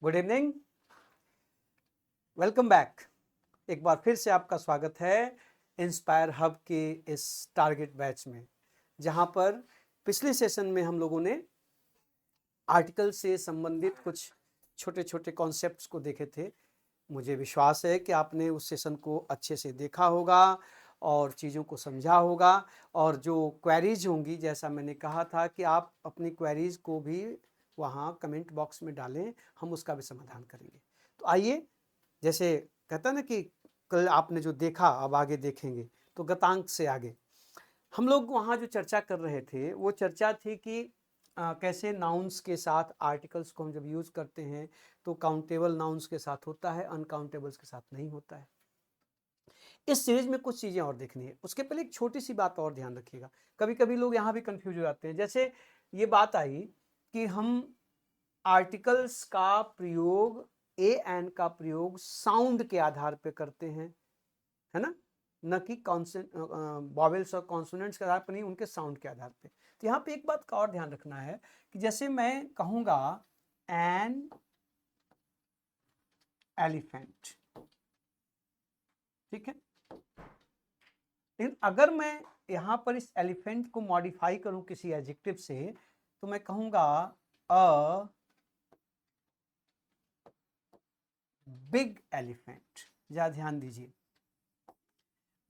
Good evening, welcome back. एक बार फिर से आपका स्वागत है इंस्पायर हब के इस टारगेट बैच में, जहां पर पिछले सेशन में हम लोगों ने आर्टिकल से संबंधित कुछ छोटे छोटे कॉन्सेप्ट्स को देखे थे। मुझे विश्वास है कि आपने उस सेशन को अच्छे से देखा होगा और चीज़ों को समझा होगा, और जो क्वेरीज होंगी, जैसा मैंने कहा था कि आप अपनी क्वेरीज को भी वहाँ कमेंट बॉक्स में डालें, हम उसका भी समाधान करेंगे। तो आइए, जैसे कहता है ना कि कल आपने जो देखा अब आगे देखेंगे, तो गतांक से आगे हम लोग वहाँ जो चर्चा कर रहे थे वो चर्चा थी कि कैसे नाउन्स के साथ आर्टिकल्स को हम जब यूज़ करते हैं तो काउंटेबल नाउन्स के साथ होता है, अनकाउंटेबल्स के साथ नहीं होता है। इस सीरीज में कुछ चीज़ें और देखनी है। उसके पहले एक छोटी सी बात और ध्यान रखिएगा, कभी कभी लोग यहाँ भी कंफ्यूज हो जाते हैं। जैसे ये बात आई कि हम आर्टिकल्स का प्रयोग, ए एन का प्रयोग साउंड के आधार पे करते हैं, है ना, न कि वॉवेल्स और कॉन्सोनेंट्स के आधार पर नहीं, उनके साउंड के आधार पे। तो यहाँ पे एक बात का और ध्यान रखना है कि जैसे मैं कहूंगा एन एलिफेंट, ठीक है, लेकिन अगर मैं यहाँ पर इस एलिफेंट को मॉडिफाई करूं किसी एडजेक्टिव से, तो मैं कहूंगा अ बिग एलिफेंट। जरा ध्यान दीजिए,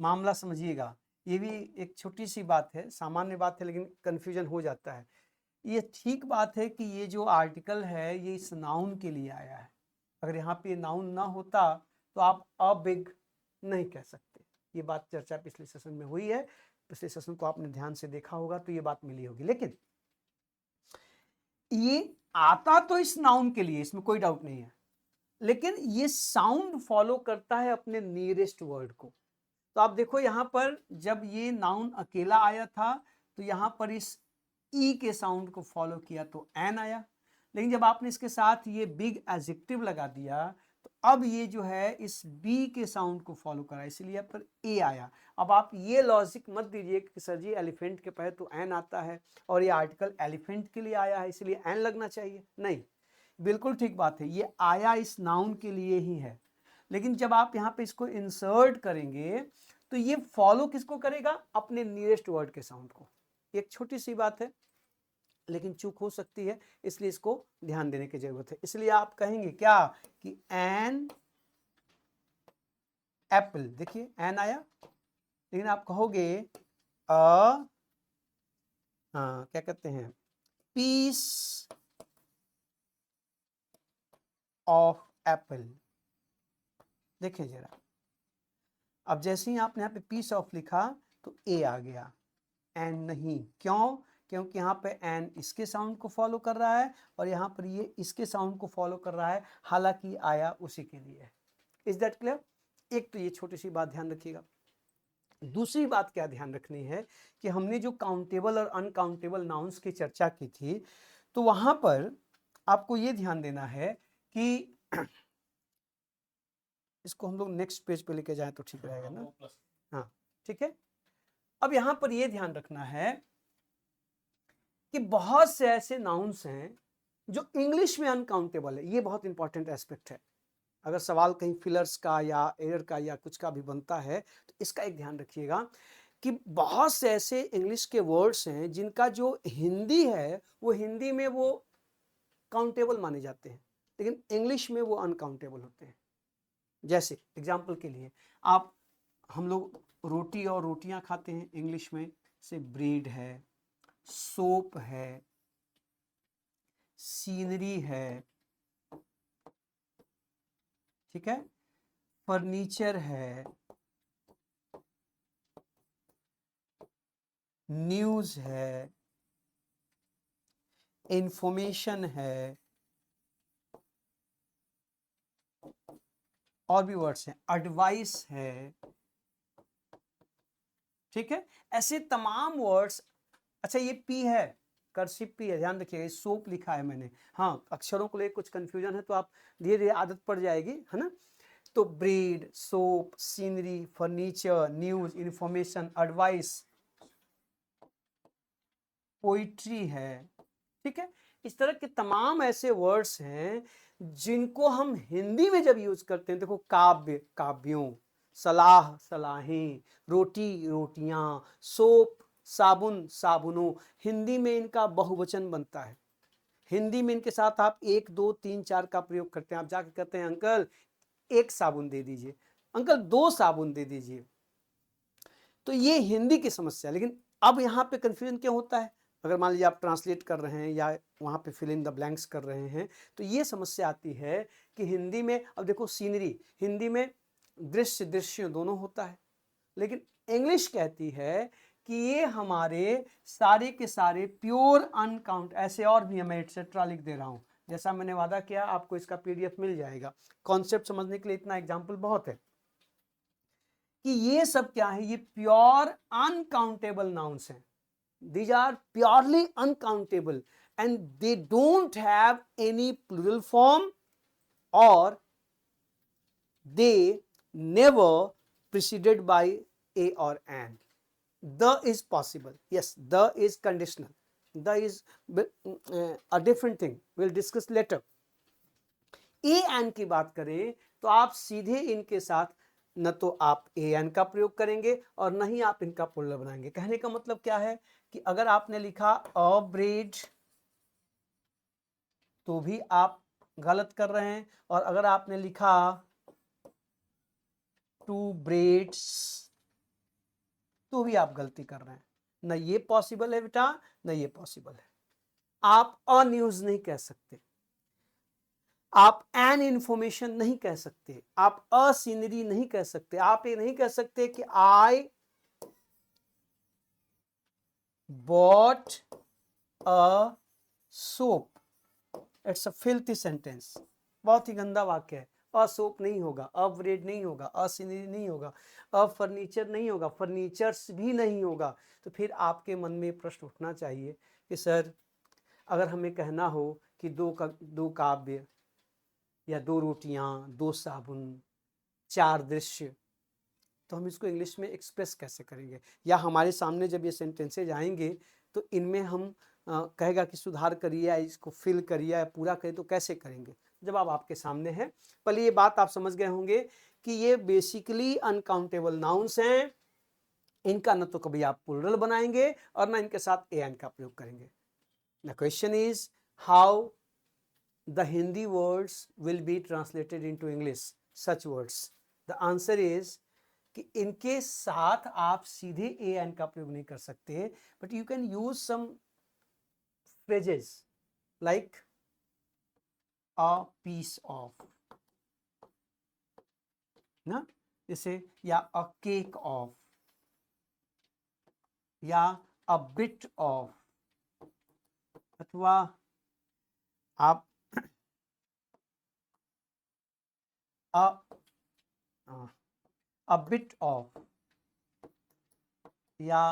मामला समझिएगा। ये भी एक छोटी सी बात है, सामान्य बात है, लेकिन कंफ्यूजन हो जाता है। ये ठीक बात है कि ये जो आर्टिकल है ये इस नाउन के लिए आया है। अगर यहाँ पे नाउन ना होता तो आप अ बिग नहीं कह सकते। ये बात चर्चा पिछले सेशन में हुई है, पिछले सेशन को आपने ध्यान से देखा होगा तो ये बात मिली होगी। लेकिन ये आता तो इस नाउन के लिए, इसमें कोई डाउट नहीं है, लेकिन ये साउंड फॉलो करता है अपने नियरेस्ट वर्ड को। तो आप देखो यहाँ पर जब ये नाउन अकेला आया था तो यहाँ पर इस ई के साउंड को फॉलो किया तो एन आया, लेकिन जब आपने इसके साथ ये बिग एडजेक्टिव लगा दिया तो अब ये जो है इस बी के साउंड को फॉलो करा, इसलिए पर ए आया। अब आप ये लॉजिक मत दीजिए कि सर जी एलिफेंट के पहले तो एन आता है और ये आर्टिकल एलिफेंट के लिए आया है इसलिए एन लगना चाहिए। नहीं, बिल्कुल ठीक बात है, ये आया इस नाउन के लिए ही है, लेकिन जब आप यहाँ पे इसको इंसर्ट करेंगे तो ये फॉलो किसको करेगा? अपने नियरेस्ट वर्ड के साउंड को। एक छोटी सी बात है लेकिन चूक हो सकती है, इसलिए इसको ध्यान देने की जरूरत है। इसलिए आप कहेंगे क्या कि एन एप्पल, देखिए एन आया, लेकिन आप कहोगे क्या कहते हैं, पीस ऑफ एप्पल। देखिए जरा, अब जैसे ही आपने यहाँ पे पीस ऑफ लिखा तो ए आ गया, एन नहीं। क्यों? क्योंकि यहाँ पे एन इसके साउंड को फॉलो कर रहा है और यहाँ पर ये इसके साउंड को फॉलो कर रहा है, हालांकि आया उसी के लिए है। Is that clear? एक तो ये छोटी सी बात ध्यान रखिएगा। दूसरी बात क्या ध्यान रखनी है कि हमने जो काउंटेबल और अनकाउंटेबल नाउन्स की चर्चा की थी, तो वहां पर आपको ये ध्यान देना है कि इसको हम लोग नेक्स्ट पेज पे लेके जाएं तो ठीक रहेगा ना? हाँ, ठीक है। अब यहां पर यह ध्यान रखना है कि बहुत से ऐसे नाउन्स हैं जो इंग्लिश में अनकाउंटेबल है। ये बहुत इंपॉर्टेंट एस्पेक्ट है। अगर सवाल कहीं फिलर्स का या एरर का या कुछ का भी बनता है तो इसका एक ध्यान रखिएगा कि बहुत से ऐसे इंग्लिश के वर्ड्स हैं जिनका जो हिंदी है वो हिंदी में वो काउंटेबल माने जाते हैं, लेकिन इंग्लिश में वो अनकाउंटेबल होते हैं। जैसे एग्जाम्पल के लिए हम लोग रोटी और रोटियां खाते हैं इंग्लिश में, से ब्रेड है, सोप है, सीनरी है, ठीक है, फर्नीचर है, न्यूज है, इंफॉर्मेशन है, और भी वर्ड्स हैं, एडवाइस है, ठीक है, ऐसे तमाम वर्ड्स। अच्छा, ये पी है, कर्सिव पी है, ध्यान रखिएगा, सोप लिखा है मैंने। हाँ, अक्षरों को लेकर कुछ कंफ्यूजन है तो आप धीरे धीरे आदत पड़ जाएगी, है ना। तो bread, soap, scenery, furniture, news, information, advice, poetry है, ठीक है। इस तरह के तमाम ऐसे वर्ड्स हैं जिनको हम हिंदी में जब यूज करते हैं, देखो काव्य काव्यों, सलाह सलाहें, रोटी रोटियां, सोप साबुन साबुनों, हिंदी में इनका बहुवचन बनता है। हिंदी में इनके साथ आप 1 2 3 4 का प्रयोग करते हैं। आप जाके कहते हैं अंकल 1 साबुन दे दीजिए, अंकल 2 साबुन दे दीजिए। तो ये हिंदी की समस्या है। लेकिन अब यहाँ पे कंफ्यूजन क्या होता है, अगर मान लीजिए आप ट्रांसलेट कर रहे हैं या वहाँ पे फिल इन द ब्लैंक्स कर रहे हैं, तो ये समस्या आती है कि हिंदी में, अब देखो सीनरी, हिंदी में दृश्य दृश्य दोनों होता है, लेकिन इंग्लिश कहती है कि ये हमारे सारे के सारे प्योर अनकाउंट, ऐसे और भी मैं एटसेट्रा लिख दे रहा हूँ, जैसा मैंने वादा किया आपको इसका पीडीएफ मिल जाएगा। कॉन्सेप्ट समझने के लिए इतना एग्जाम्पल बहुत है कि ये सब क्या है, ये प्योर अनकाउंटेबल नाउन्स हैं। These are purely uncountable and they don't have any plural form or they never preceded by a or an. The is possible. Yes, the is conditional. The is a different thing. We'll discuss later. A N की बात करें तो आप सीधे इनके साथ न तो आप ए एन का प्रयोग करेंगे और न ही आप इनका प्लुरल बनाएंगे। कहने का मतलब क्या है कि अगर आपने लिखा अ ब्रेड तो भी आप गलत कर रहे हैं, और अगर आपने लिखा टू ब्रेड्स तो भी आप गलती कर रहे हैं। न ये पॉसिबल है बेटा, न ये पॉसिबल है। आप अ न्यूज नहीं कह सकते, आप एन इंफॉर्मेशन नहीं कह सकते, आप अ सीनरी नहीं कह सकते, आप ये नहीं कह सकते कि I bought a soap. It's a filthy sentence, बहुत ही गंदा वाक्य है। अ सोप नहीं होगा, अ ब्रेड नहीं होगा, अ सीनरी नहीं होगा, अ फर्नीचर नहीं होगा, फर्नीचर्स भी नहीं होगा। तो फिर आपके मन में प्रश्न उठना चाहिए कि सर अगर हमें कहना हो कि दो काव्य या 2 रोटियां, 2 साबुन, 4 दृश्य, तो हम इसको इंग्लिश में एक्सप्रेस कैसे करेंगे, या हमारे सामने जब ये सेंटेंसेज आएंगे तो इनमें हम कहेगा कि सुधार करिए या इसको फिल करिए या पूरा करिए, तो कैसे करेंगे। जवाब आपके सामने है। पहले ये बात आप समझ गए होंगे कि ये बेसिकली अनकाउंटेबल नाउन्स हैं, इनका न तो कभी आप प्लुरल बनाएंगे और ना इनके साथ ए एन का प्रयोग करेंगे। The question is how the Hindi words will be translated into English, such words. The answer is कि इनके साथ आप सीधे ए एन का प्रयोग नहीं कर सकते, but you can use some phrases like a piece of, ना, जैसे या अ केक ऑफ या अ बिट ऑफ, अथवा आप a bit of या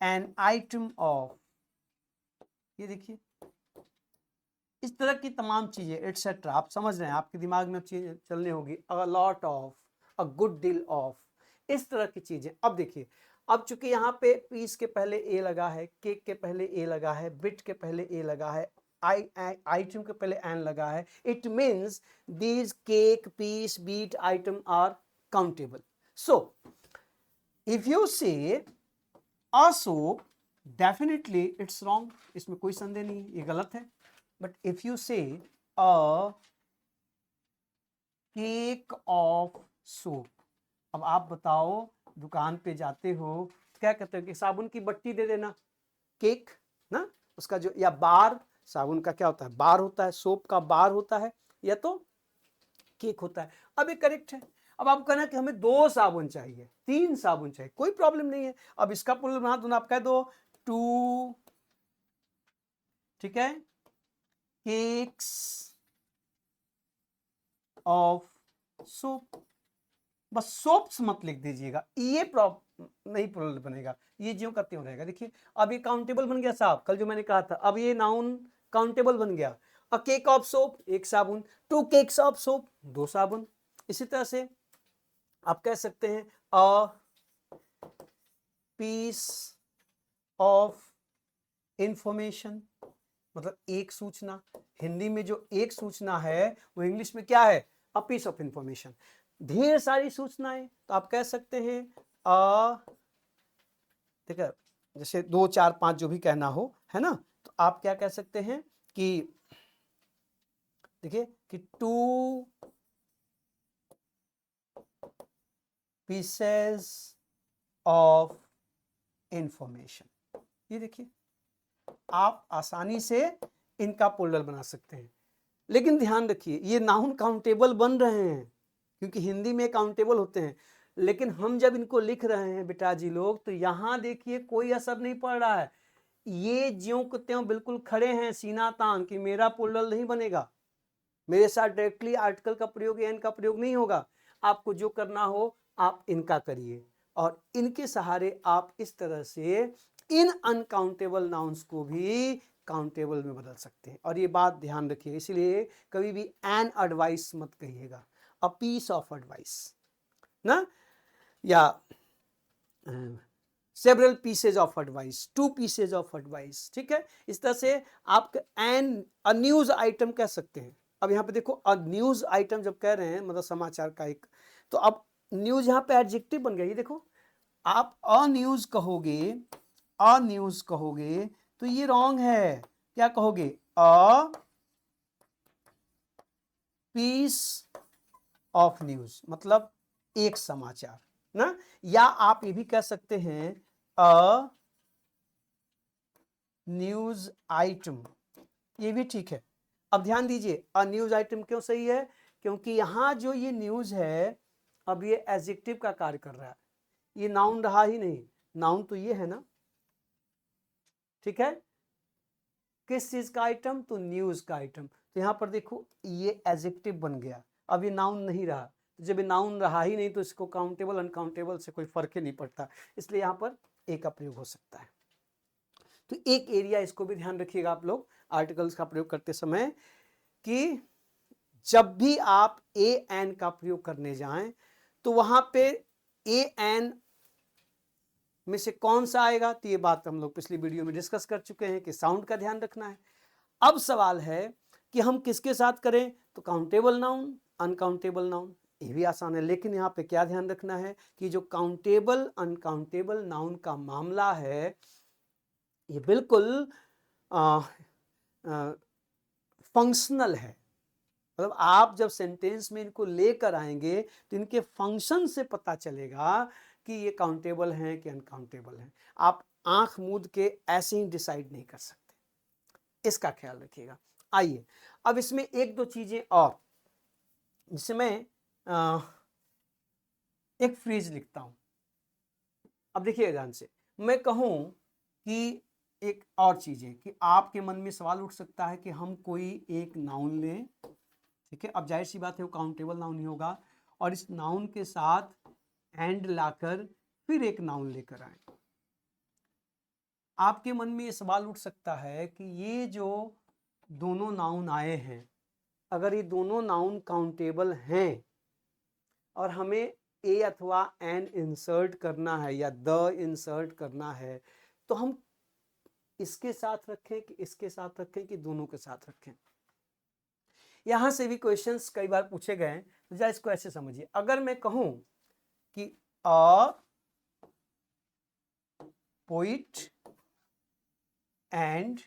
an item of। ये देखिए इस तरह की तमाम चीजें एटसेट्रा आप समझ रहे हैं, आपके दिमाग में चीजें चलने होगी। A lot of, a good deal of, इस तरह की चीजें। अब देखिए, अब चूंकि यहाँ पे पीस के पहले ए लगा है, केक के पहले ए लगा है, बिट के पहले ए लगा है, आइटम के पहले एन लगा है, it means these cake piece bit item are countable. So if you say a soap, definitely it's wrong, इसमें कोई संदेह नहीं, ये गलत है। But if you say a cake of soap, अब आप बताओ दुकान पे जाते हो तो क्या कहते हो कि साबुन की बट्टी दे देना, केक ना, उसका जो, या बार, साबुन का क्या होता है, बार होता है, सोप का बार होता है, या तो केक होता है। अब ये करेक्ट है। अब आप कहना कि हमें 2 साबुन चाहिए, 3 साबुन चाहिए, कोई प्रॉब्लम नहीं है। अब इसका प्लुरल बना दो ना, आप कह दो 2, ठीक है, केक्स ऑफ सोप। बस सोप्स मत लिख दीजिएगा, ये नहीं प्लुरल बनेगा, ये ज्यों करते हो रहेगा। देखिए अब ये काउंटेबल बन गया साहब, कल जो मैंने कहा था, अब ये नाउन काउंटेबल बन गया। अ केक ऑफ सोप 1 साबुन, 2 केक्स ऑफ सोप 2 साबुन। इसी तरह से आप कह सकते हैं अ पीस ऑफ इंफॉर्मेशन, मतलब एक सूचना। हिंदी में जो एक सूचना है वो इंग्लिश में क्या है? A piece of information. ढेर सारी सूचनाएं तो आप कह सकते हैं ठीक है, जैसे 2 4 5 जो भी कहना हो, है ना, तो आप क्या कह सकते हैं कि देखिए कि 2 पीसेस ऑफ इंफॉर्मेशन। ये देखिए आप आसानी से इनका प्लूरल बना सकते हैं। लेकिन ध्यान रखिए ये नाउन काउंटेबल बन रहे हैं क्योंकि हिंदी में काउंटेबल होते हैं, लेकिन हम जब इनको लिख रहे हैं बेटा जी लोग, तो यहां देखिए कोई असर नहीं पड़ रहा है। ये ज्यों के त्यों बिल्कुल खड़े हैं सीना तान कि मेरा प्लूरल नहीं बनेगा, मेरे साथ डायरेक्टली आर्टिकल का प्रयोग या इनका प्रयोग नहीं होगा। आपको जो करना हो आप इनका करिए और इनके सहारे आप इस तरह से इन अनकाउंटेबल नाउन्स को भी काउंटेबल में बदल सकते हैं। और ये बात ध्यान रखिए, इसलिए कभी भी एन एडवाइस मत कहिएगा, अ पीस ऑफ एडवाइस ना, या several pieces of advice, 2 pieces of advice. ठीक है, इस तरह से आप एन अ न्यूज आइटम कह सकते हैं। अब यहाँ पे देखो अ न्यूज आइटम जब कह रहे हैं मतलब समाचार का एक, तो अब न्यूज यहाँ पे एडजेक्टिव बन गया। ये देखो आप अ न्यूज कहोगे, अ न्यूज कहोगे तो ये रॉन्ग है। क्या कहोगे? अ पीस ऑफ न्यूज, मतलब एक समाचार ना। या आप ये भी कह सकते हैं अ न्यूज आइटम, ये भी ठीक है। अब ध्यान दीजिए अ न्यूज आइटम क्यों सही है? क्योंकि यहां जो ये न्यूज है अब ये एडजेक्टिव का कार्य कर रहा है, ये नाउन रहा ही नहीं। नाउन तो ये है ना, ठीक है, किस चीज का आइटम? तो न्यूज का आइटम। तो यहां पर देखो ये एडजेक्टिव बन गया, अब ये नाउन नहीं रहा। तो जब ये नाउन रहा ही नहीं तो इसको काउंटेबल अनकाउंटेबल से कोई फर्क ही नहीं पड़ता, इसलिए यहां पर ए का प्रयोग हो सकता है। तो एक एरिया इसको भी ध्यान रखिएगा आप लोग आर्टिकल्स का प्रयोग करते समय कि जब भी आप ए एन का प्रयोग करने जाएं तो वहां पे ए एन में से कौन सा आएगा, तो ये बात हम लोग पिछली वीडियो में डिस्कस कर चुके हैं कि साउंड का ध्यान रखना है। अब सवाल है कि हम किसके साथ करें, तो काउंटेबल नाउन, अनकाउंटेबल नाउन, ये भी आसान है। लेकिन यहाँ पे क्या ध्यान रखना है कि जो काउंटेबल अनकाउंटेबल नाउन का मामला है ये बिल्कुल फंक्शनल है। मतलब आप जब सेंटेंस में इनको लेकर आएंगे तो इनके फंक्शन से पता चलेगा कि ये काउंटेबल हैं कि अनकाउंटेबल हैं। आप आंख मूंद के ऐसे ही डिसाइड नहीं कर सकते, इसका ख्याल रखिएगा। आइए अब इसमें एक दो चीजें और, जिसमें एक फ्रेज लिखता हूं। अब देखिए ध्यान से, मैं कहूं कि एक और चीज है कि आपके मन में सवाल उठ सकता है कि हम कोई एक नाउन लें, ठीक है, अब जाहिर सी बात है वो काउंटेबल नाउन ही होगा, और इस नाउन के साथ एंड लाकर फिर एक नाउन लेकर आए। आपके मन में ये सवाल उठ सकता है कि ये जो दोनों नाउन आए हैं, अगर ये दोनों नाउन काउंटेबल हैं और हमें ए अथवा एन इंसर्ट करना है या द इंसर्ट करना है, तो हम इसके साथ रखें कि इसके साथ रखें कि दोनों के साथ रखें? यहां से भी क्वेश्चंस कई बार पूछे गए हैं, तो जरा इसको ऐसे समझिए। अगर मैं कहूं कि अ पोइट एंड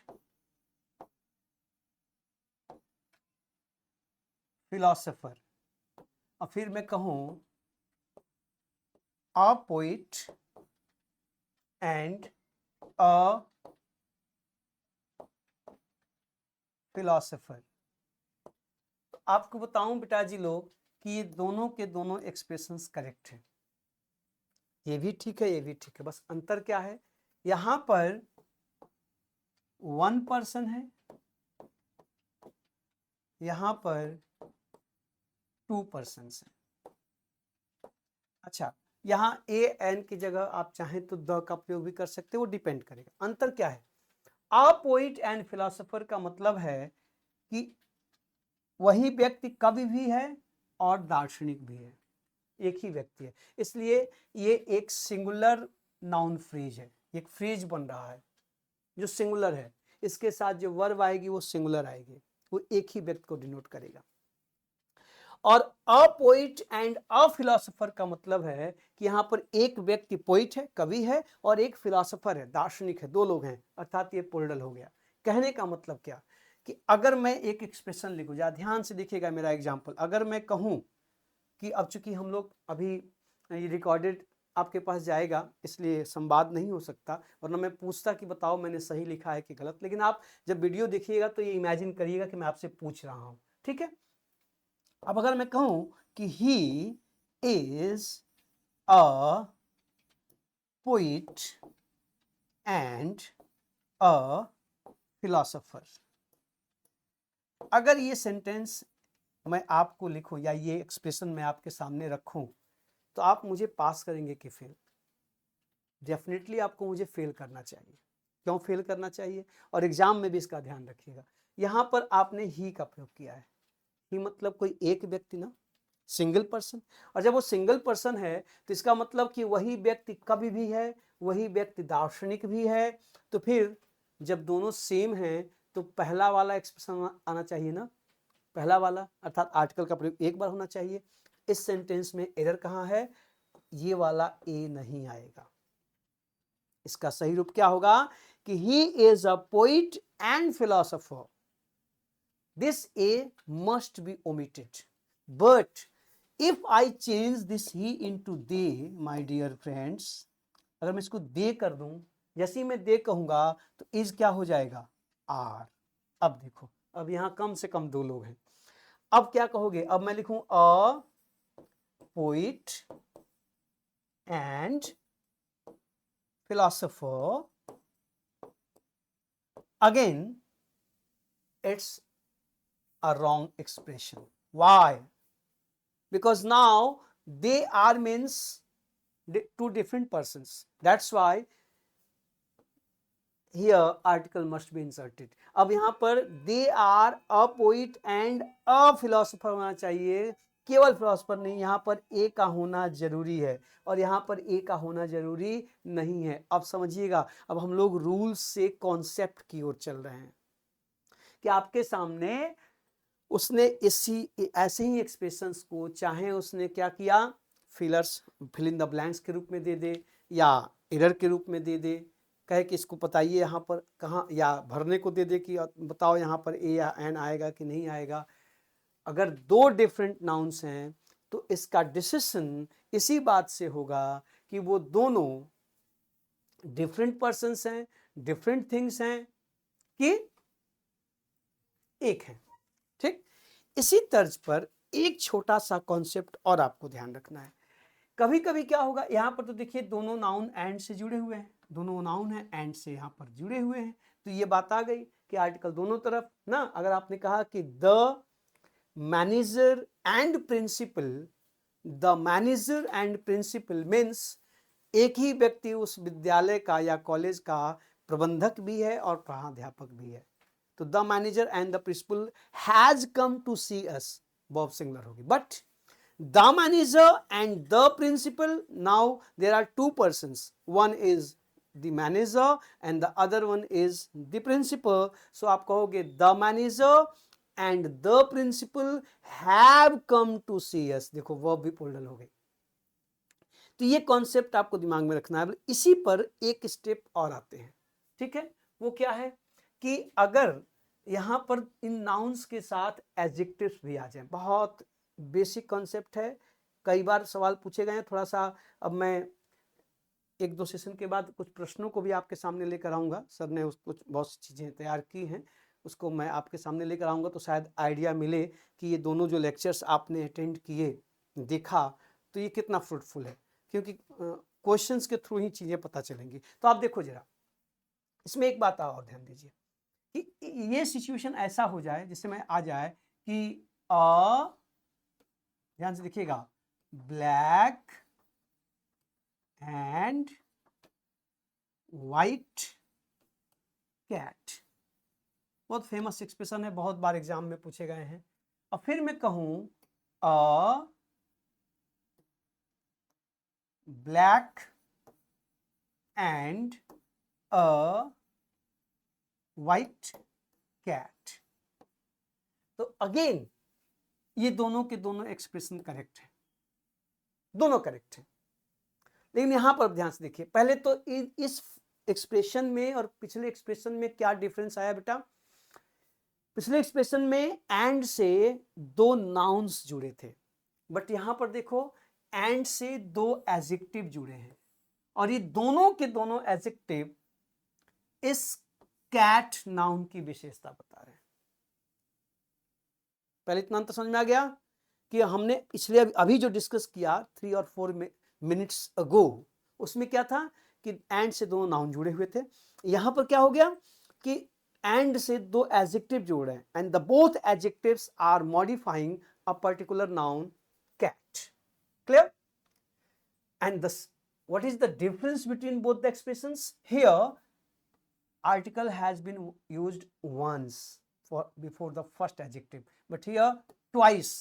फिलोसोफर, और फिर मैं कहूं अ पोइट एंड अ फिलोसोफर, आपको बताऊं बेटा जी लोग कि ये दोनों के दोनों एक्सप्रेशंस करेक्ट है। ये भी ठीक है, ये भी ठीक है, बस अंतर क्या है, यहां पर 1 पर्सन है, यहां पर 2 पर्सन है। अच्छा, यहां ए एन की जगह आप चाहें तो द का प्रयोग भी कर सकते हो, वो डिपेंड करेगा। अंतर क्या है, अ पोइट एंड फिलोसोफर का मतलब है कि वही व्यक्ति कवि भी है और दार्शनिक भी है, एक ही व्यक्ति है, इसलिए ये एक सिंगुलर नाउन फ्रेज है, एक फ्रेज बन रहा है जो सिंगुलर है। इसके साथ जो वर्ब आएगी वो सिंगुलर आएगी, वो एक ही व्यक्ति को डिनोट करेगा। और अ पोइट एंड अ फिलोसोफर का मतलब है कि यहां पर एक व्यक्ति पोइट है, कवि है, और एक फिलोसोफर है, दार्शनिक है, दो लोग हैं, अर्थात ये प्लूरल हो गया। कहने का मतलब क्या कि अगर मैं एक एक्सप्रेशन लिखूं, या ध्यान से देखिएगा मेरा एग्जांपल, अगर मैं कहूं कि अब चूंकि हम लोग अभी ये रिकॉर्डेड आपके पास जाएगा इसलिए संवाद नहीं हो सकता, वरना मैं पूछता कि बताओ मैंने सही लिखा है कि गलत, लेकिन आप जब वीडियो देखिएगा तो ये इमेजिन करिएगा कि मैं आपसे पूछ रहा हूं, ठीक है। अब अगर मैं कहूं कि he is a poet and a philosopher, अगर ये सेंटेंस मैं आपको लिखूं या ये एक्सप्रेशन मैं आपके सामने रखूं, तो आप मुझे पास करेंगे कि फेल? डेफिनेटली आपको मुझे फेल करना चाहिए। क्यों फेल करना चाहिए? और एग्जाम में भी इसका ध्यान रखिएगा। यहां पर आपने ही का प्रयोग किया है, ही मतलब कोई एक व्यक्ति ना, सिंगल पर्सन, और जब वो सिंगल पर्सन है तो इसका मतलब कि वही व्यक्ति कवि भी है, वही व्यक्ति दार्शनिक भी है। तो फिर जब दोनों सेम हैं तो पहला वाला एक्सप्रेशन आना चाहिए ना, पहला वाला, अर्थात आर्टिकल का प्रयोग एक बार होना चाहिए। इस सेंटेंस में एरर कहां है? ये वाला ए नहीं आएगा। इसका सही रूप क्या होगा कि he is a poet and philosopher, this a must be omitted. But if I change this he into they, my dear friends, अगर मैं इसको दे कर दूं, जैसे ही मैं दे कहूंगा तो इज क्या हो जाएगा? आर। अब देखो, अब यहां कम से कम दो लोग हैं। अब क्या कहोगे? अब मैं लिखूं अ poet and philosopher, again it's a wrong expression. Why? Because now they are means two different persons. That's why here article must be inserted. अब यहां पर they are a poet and a philosopher होना चाहिए, केवल philosopher नहीं, यहां पर ए का होना जरूरी है, और यहां पर ए का होना जरूरी नहीं है। अब समझिएगा, अब हम लोग रूल से कॉन्सेप्ट की ओर चल रहे हैं कि आपके सामने उसने इसी ऐसे ही एक्सप्रेशंस को, चाहे उसने क्या किया, fillers, fill in the blanks के रूप में दे दे, या एरर के रूप में दे दे, कहे कि इसको बताइए यहाँ पर कहाँ, या भरने को दे दे कि बताओ यहाँ पर ए या एन आएगा कि नहीं आएगा। अगर दो डिफरेंट नाउन्स हैं तो इसका डिसीजन इसी बात से होगा कि वो दोनों डिफरेंट पर्सन्स हैं, डिफरेंट थिंग्स हैं, कि एक हैं। ठीक, इसी तर्ज पर एक छोटा सा कॉन्सेप्ट और आपको ध्यान रखना है। कभी कभी क्या होगा, यहां पर तो देखिए दोनों नाउन एंड से जुड़े हुए हैं, दोनों नाउन है एंड से यहां पर जुड़े हुए हैं, तो ये बात आ गई कि आर्टिकल दोनों तरफ ना। अगर आपने कहा कि the manager and principal, the manager and principal means एक ही व्यक्ति उस विद्यालय का या कॉलेज का प्रबंधक भी है और प्राध्यापक भी है। तो the manager and the principal has come to see us, verb singular होगी। But the manager and the principal, now there are two persons, one is the manager and the other one is the principal. So आप कहोगे the manager and the principal have come to see us. देखो verb भी plural हो गई। तो ये concept आपको दिमाग में रखना है। इसी पर एक स्टेप और आते हैं, ठीक है। वो क्या है कि अगर यहां पर इन नाउन्स के साथ एडजेक्टिव्स भी आ जाएं, बहुत बेसिक कॉन्सेप्ट है, कई बार सवाल पूछे गए हैं। थोड़ा सा अब मैं एक दो सेशन के बाद कुछ प्रश्नों को भी आपके सामने लेकर आऊंगा, सर ने कुछ बहुत सी चीजें तैयार की हैं, उसको मैं आपके सामने लेकर आऊंगा, तो शायद आइडिया मिले कि ये दोनों जो लेक्चर्स आपने अटेंड किए, देखा, तो ये कितना फ्रूटफुल है, क्योंकि क्वेश्चंस के थ्रू ही चीजें पता चलेंगी। तो आप देखो जरा, इसमें एक बात और ध्यान दीजिए कि ये सिचुएशन ऐसा हो जाए जिससे मैं आ जाए कि ध्यान से देखिएगा, ब्लैक एंड व्हाइट कैट, बहुत फेमस एक्सप्रेशन है, बहुत बार एग्जाम में पूछे गए हैं। और फिर मैं कहूं अ black and a white cat। तो अगेन ये दोनों के दोनों एक्सप्रेशन करेक्ट है, दोनों करेक्ट है। लेकिन यहां पर ध्यान से देखिए, पहले तो इस एक्सप्रेशन में और पिछले एक्सप्रेशन में क्या डिफरेंस आया बेटा। पिछले एक्सप्रेशन में एंड से दो नाउन्स जुड़े थे, बट यहां पर देखो एंड से दो एडजेक्टिव जुड़े हैं, और ये दोनों के दोनों एडजेक्टिव इस कैट नाउन की विशेषता बता रहे हैं। पहले इतना अंतर समझ में आ गया कि हमने पिछले अभी जो डिस्कस किया 3 और 4 मिनट्स अगो, उसमें क्या था कि एंड से दोनों नाउन जुड़े हुए थे। यहां पर क्या हो गया कि एंड से दो एडजेक्टिव जोड़ रहे हैं, and the both adjectives are modifying a particular noun cat. Clear? And what is the difference between both the expressions? Here article has been used once before the first adjective, but here twice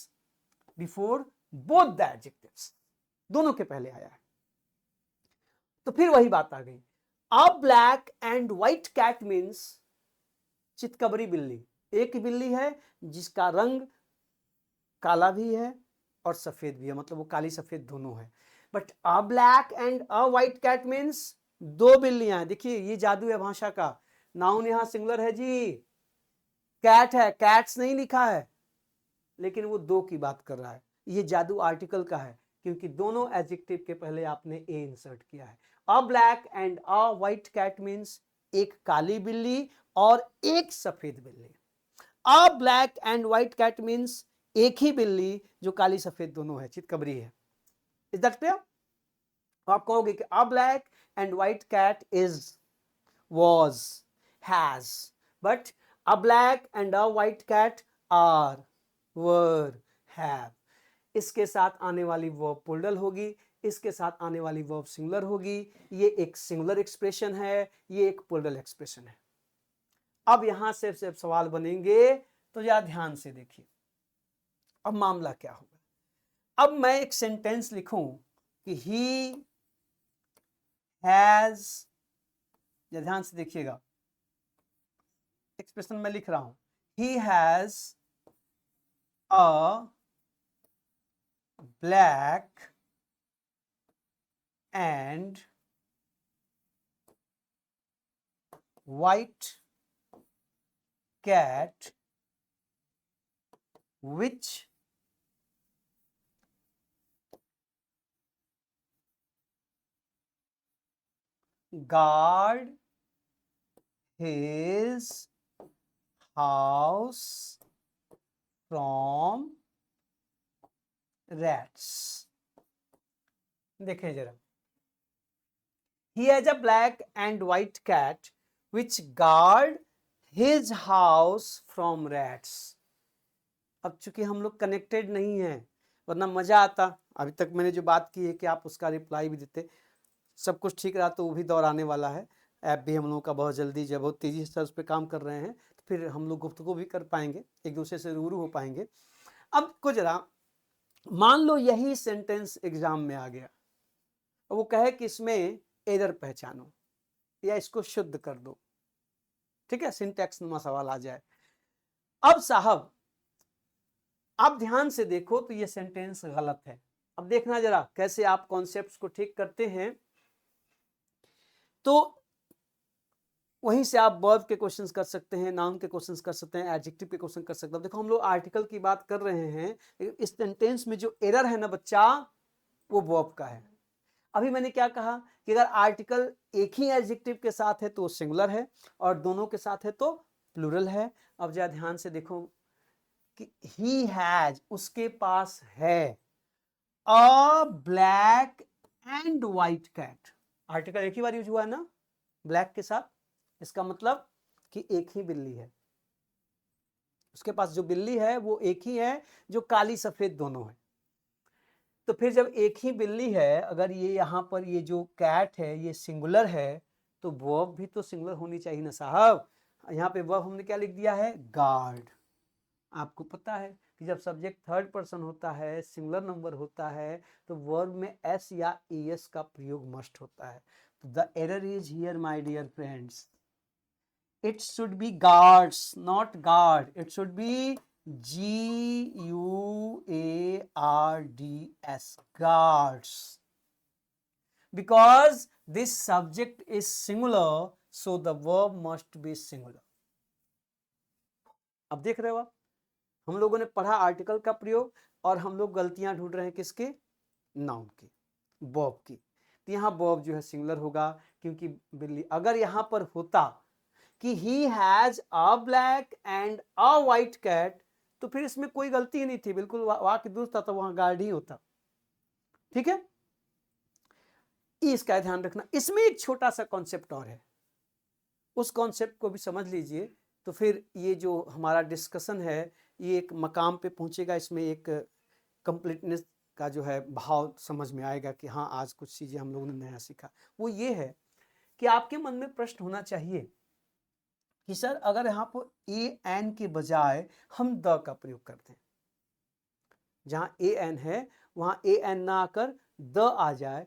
before both the adjectives, दोनों के पहले आया है। तो फिर वही बात आ गई, a black and white cat means चितकबरी बिल्ली, एक बिल्ली है जिसका रंग काला भी है और सफेद भी है, मतलब वो काली सफेद दोनों है। But a black and a white cat means दो बिल्लियां। देखिए ये जादू है भाषा का, नाउन यहां सिंगुलर है जी, कैट है, कैट्स नहीं लिखा है, लेकिन वो दो की बात कर रहा है। ये जादू आर्टिकल का है, क्योंकि दोनों एडजेक्टिव के पहले आपने ए इंसर्ट किया है। A black and a white cat means एक काली बिल्ली और एक सफेद बिल्ली। A black and white cat means एक ही बिल्ली जो काली सफेद दोनों है, चितकबरी है। Is that clear? आप कहोगे कि a black and white cat is, was, has, but a black and a white cat are, were, have। इसके साथ आने वाली वर्ब प्लूरल होगी, इसके साथ आने वाली वर्ब सिंगुलर होगी। ये एक सिंगुलर एक्सप्रेशन है, ये एक प्लूरल एक्सप्रेशन है। अब यहां से सिर्फ सवाल बनेंगे, तो जरा ध्यान से देखिए अब मामला क्या होगा। अब मैं एक सेंटेंस लिखूं कि ही हैज, ध्यान से देखिएगा एक्सप्रेशन में लिख रहा हूं, he has a black and white cat which guard his house from rats। देखें जरा, he has a black and white cat which guard his house from rats। अब चूंकि हम लोग कनेक्टेड नहीं हैं, वरना मजा आता, अभी तक मैंने जो बात की है कि आप उसका रिप्लाई भी देते, सब कुछ ठीक रहा तो वो भी दोहराने वाला है। ऐप भी हम लोगों का बहुत जल्दी, जब बहुत तेजी से उस पर काम कर रहे हैं, तो फिर हम लोग गुफ्तगू भी कर पाएंगे, एक दूसरे से रूबरू हो पाएंगे। अब को जरा मान लो यही सेंटेंस एग्जाम में आ गया, और वो कहे कि इसमें एरर पहचानो या इसको शुद्ध कर दो, ठीक है, सिंटैक्स नुमा सवाल आ जाए। अब साहब आप ध्यान से देखो तो ये सेंटेंस गलत है। अब देखना जरा कैसे आप कॉन्सेप्ट्स को ठीक करते हैं। तो वहीं से आप वर्ब के क्वेश्चंस कर सकते हैं, नाउन के क्वेश्चंस कर सकते हैं, एडजेक्टिव के क्वेश्चन कर सकते हैं। देखो हम लोग आर्टिकल की बात कर रहे हैं, इस सेंटेंस में जो एरर है ना बच्चा, वो वर्ब का है। अभी मैंने क्या कहा कि अगर आर्टिकल एक ही एडजेक्टिव के साथ है तो सिंगुलर है, और दोनों के साथ है तो प्लूरल है। अब जरा ध्यान से देखो कि ही हैज, उसके पास है, a black and white cat, article एक ही बार यूज हुआ है ना ब्लैक के साथ, इसका मतलब कि एक ही बिल्ली है, उसके पास जो बिल्ली है वो एक ही है जो काली सफेद दोनों है। तो फिर जब एक ही बिल्ली है, अगर ये यहां पर ये जो कैट है ये सिंगुलर है, तो वर्ब भी तो सिंगुलर होनी चाहिए ना साहब। यहाँ पे वर्ब हमने क्या लिख दिया है, गार्ड। आपको पता है कि जब सब्जेक्ट थर्ड पर्सन होता है, सिंगुलर नंबर होता है, तो वर्ब में एस या एस का प्रयोग मस्ट होता है। तो the error is here my dear friends, it should be guards, not guard. It should be Guards, guards. Because this subject is singular, so the verb must be singular. अब देख रहे हो आप, हम लोगों ने पढ़ा आर्टिकल का प्रयोग और हम लोग गलतियां ढूंढ रहे हैं किसके, नाउन की, वर्ब की। तो यहाँ वर्ब जो है सिंगुलर होगा, क्योंकि बिल्ली, अगर यहाँ पर होता कि he has a black and a white cat, तो फिर इसमें कोई गलती ही नहीं थी, बिल्कुल वाक्य दुरुस्त था, तो वहां गार्ड ही होता। ठीक है, इसका ध्यान रखना। इसमें एक छोटा सा कॉन्सेप्ट और है, उस कॉन्सेप्ट को भी समझ लीजिए, तो फिर ये जो हमारा डिस्कशन है ये एक मकाम पे पहुंचेगा, इसमें एक कंप्लीटनेस का जो है भाव समझ में आएगा कि हाँ आज कुछ चीजें हम लोगों ने नया सीखा। वो ये है कि आपके मन में प्रश्न होना चाहिए कि सर अगर यहाँ पर ए एन के बजाय हम द का प्रयोग करते हैं, जहां ए एन है वहां ए एन ना आकर द आ जाए,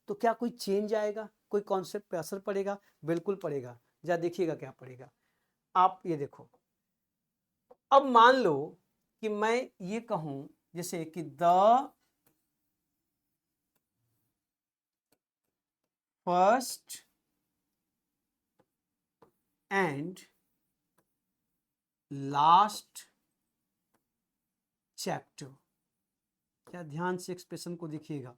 तो क्या कोई चेंज आएगा, कोई कॉन्सेप्ट पे असर पड़ेगा? बिल्कुल पड़ेगा। जा देखिएगा क्या पड़ेगा। आप ये देखो, अब मान लो कि मैं ये कहूं जैसे कि the first and last chapter, क्या ध्यान से एक्सप्रेशन को देखिएगा।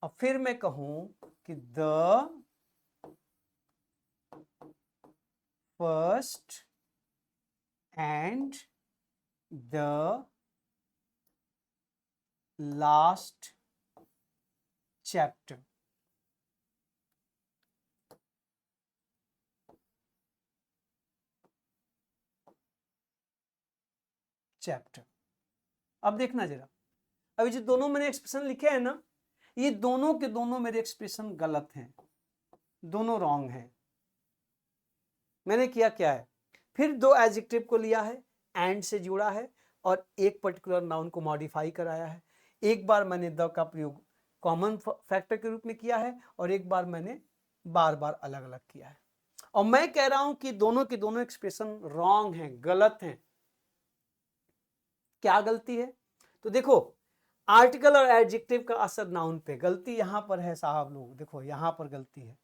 अब फिर मैं कहूं कि the first and the last chapter, अब देखना जरा, अभी जो दोनों मैंने एक्सप्रेशन लिखे हैं ना, ये दोनों के दोनों मेरे एक्सप्रेशन गलत हैं, दोनों रॉन्ग हैं। मैंने किया क्या है, फिर दो एडजेक्टिव को लिया है, एंड से जुड़ा है, और एक पर्टिकुलर नाउन को मॉडिफाई कराया है। एक बार मैंने द का प्रयोग कॉमन फैक्टर के रूप में किया है, और एक बार मैंने बार बार अलग अलग किया है। और मैं कह रहा हूं कि दोनों के दोनों एक्सप्रेशन रॉन्ग हैं, गलत हैं। क्या गलती है? तो देखो, आर्टिकल और एडजेक्टिव का असर नाउन पे, गलती यहां पर है साहब लोग, देखो यहां पर गलती है,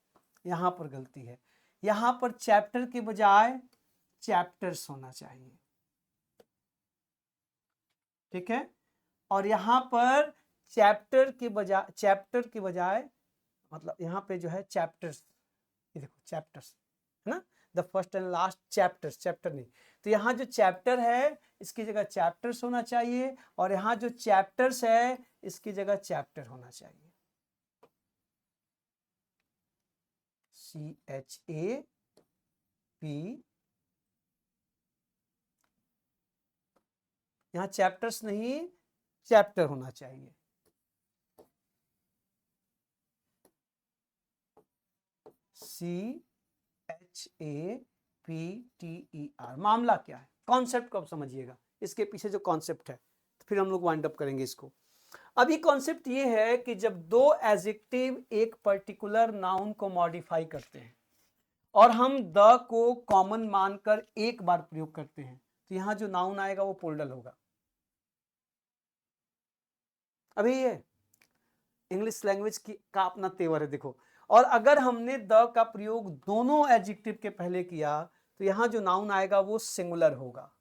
यहां पर गलती है। यहां पर चैप्टर के बजाय चैप्टर्स होना चाहिए, ठीक है। और यहां पर चैप्टर के बजाय मतलब यहां पे जो है चैप्टर्स, ये देखो चैप्टर्स है ना, the first and last chapters, chapter नहीं। तो यहाँ जो चैप्टर है इसकी जगह चैप्टर्स होना चाहिए, और यहाँ जो चैप्टर्स है इसकी जगह चैप्टर होना चाहिए। CHAP, यहाँ चैप्टर्स नहीं चैप्टर होना चाहिए। CHAPTER, मामला क्या है, कॉन्सेप्ट को आप समझिएगा, इसके पीछे जो कॉन्सेप्ट है, तो फिर हम लोग वाइंड अप करेंगे इसको। अभी कॉन्सेप्ट ये है कि जब दो एडजेक्टिव एक पर्टिकुलर नाउन को मॉडिफाई करते हैं और हम द को कॉमन मानकर एक बार प्रयोग करते हैं, तो यहां जो नाउन आएगा वो प्लूरल होगा। अभी ये इंग्लिश लैंग्वेज की का अपना तेवर है, देखो। और अगर हमने द का प्रयोग दोनों एडजेक्टिव के पहले किया, तो यहां जो नाउन आएगा वो सिंगुलर होगा,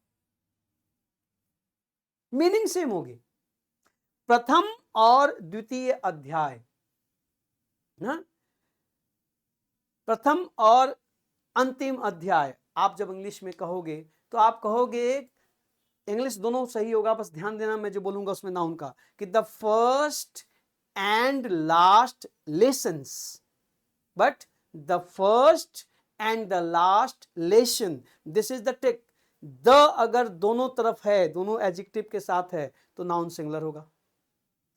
मीनिंग सेम होगी। प्रथम और द्वितीय अध्याय ना, प्रथम और अंतिम अध्याय, आप जब इंग्लिश में कहोगे तो आप कहोगे, इंग्लिश दोनों सही होगा, बस ध्यान देना मैं जो बोलूंगा उसमें नाउन का, कि the first and last lessons, but the first and the last lesson, this is the trick. The अगर दोनों तरफ है, दोनों एडजेक्टिव के साथ है, तो नाउन सिंगुलर होगा,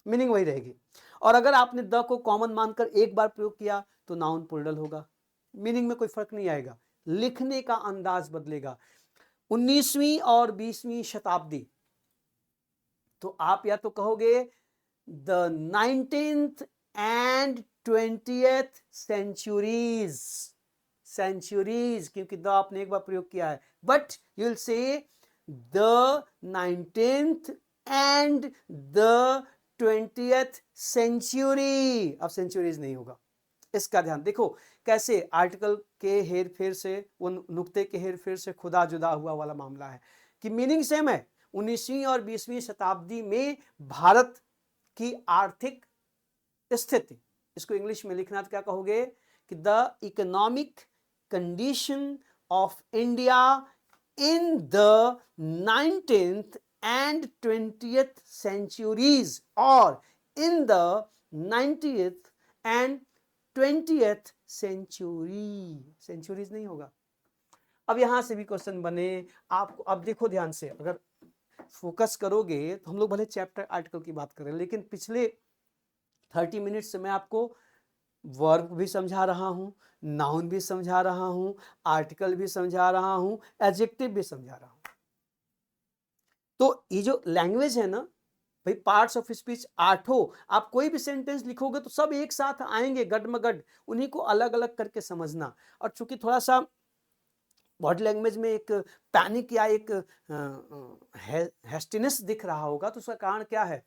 मीनिंग वही रहेगी। और अगर आपने द को कॉमन मानकर एक बार प्रयोग किया तो नाउन प्लूरल होगा, मीनिंग में कोई फर्क नहीं आएगा, लिखने का अंदाज बदलेगा। 19वीं और 20वीं शताब्दी, तो आप या तो कहोगे the 19th and 20th centuries, centuries, क्योंकि द आपने एक बार प्रयोग किया है, but you will say the 19th and the 20th century. अब सेंचुरीज नहीं होगा, इसका ध्यान देखो कैसे आर्टिकल के हेर फेर से, वो नुक्ते के हेर फेर से खुदा जुदा हुआ वाला मामला है कि मीनिंग सेम है। 19वीं और 20वीं शताब्दी में भारत की आर्थिक स्थिति, इसको इंग्लिश में लिखना तो क्या कहोगे कि the economic condition of India in the 19th and 20th centuries, और in the 90th and 20th century. Centuries नहीं होगा। अब यहां से भी क्वेश्चन बने आपको। अब देखो ध्यान से, अगर फोकस करोगे तो हम लोग भले चैप्टर आर्टिकल की बात करें, लेकिन पिछले 30 मिनट से मैं आपको वर्ब भी समझा रहा हूं, नाउन भी समझा रहा हूं, आर्टिकल भी समझा रहा हूं, एडजेक्टिव भी समझा रहा हूं। तो ये जो लैंग्वेज है ना भाई, पार्ट्स ऑफ स्पीच 8, आप कोई भी सेंटेंस लिखोगे तो सब एक साथ आएंगे गडमगड, उन्हीं को अलग अलग करके समझना। और चूंकि थोड़ा सा बॉडी लैंग्वेज में एक पैनिक या एक हेस्टिनेस दिख रहा होगा, तो उसका कारण क्या है?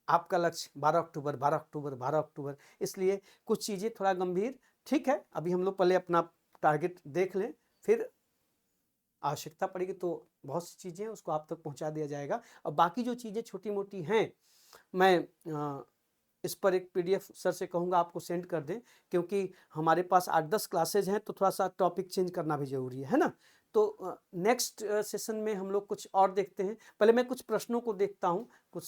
आपका लक्ष्य 12 अक्टूबर 12 अक्टूबर 12 अक्टूबर, इसलिए कुछ चीज़ें थोड़ा गंभीर। ठीक है, अभी हम लोग पहले अपना टारगेट देख लें, फिर आवश्यकता पड़ेगी तो बहुत सी चीज़ें उसको आप तक पहुंचा दिया जाएगा। और बाकी जो चीज़ें छोटी मोटी हैं, मैं इस पर एक पीडीएफ सर से कहूँगा आपको सेंड कर दें, क्योंकि हमारे पास 8-10 क्लासेज हैं, तो थोड़ा सा टॉपिक चेंज करना भी ज़रूरी है ना। तो नेक्स्ट सेशन में हम लोग कुछ और देखते हैं। पहले मैं कुछ प्रश्नों को देखता हूँ, कुछ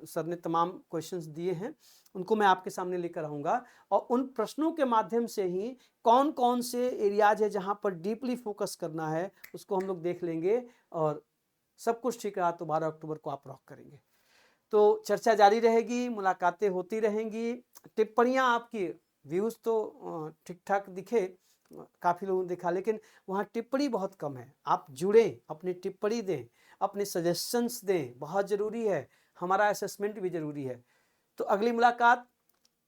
सर ने तमाम क्वेश्चंस दिए हैं, उनको मैं आपके सामने लेकर आऊँगा, और उन प्रश्नों के माध्यम से ही कौन कौन से एरियाज है जहाँ पर डीपली फोकस करना है, उसको हम लोग देख लेंगे। और सब कुछ ठीक रहा तो 12 अक्टूबर को आप रॉक करेंगे। तो चर्चा जारी रहेगी, मुलाकातें होती रहेंगी, टिप्पणियाँ आपकी, व्यूज़ तो ठीक ठाक दिखे, काफ़ी लोगों ने देखा, लेकिन वहाँ टिप्पणी बहुत कम है। आप जुड़ें, अपनी टिप्पणी दें, अपने सजेशंस दें, बहुत ज़रूरी है। हमारा असेसमेंट भी ज़रूरी है। तो अगली मुलाकात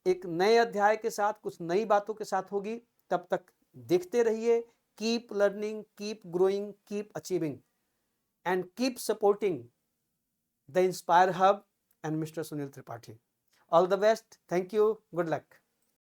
एक नए अध्याय के साथ, कुछ नई बातों के साथ होगी। तब तक देखते रहिए। Keep learning, keep growing, keep achieving, and keep supporting the Inspire Hub and Mr. Sunil Tripathi. All the best. Thank you. Good luck.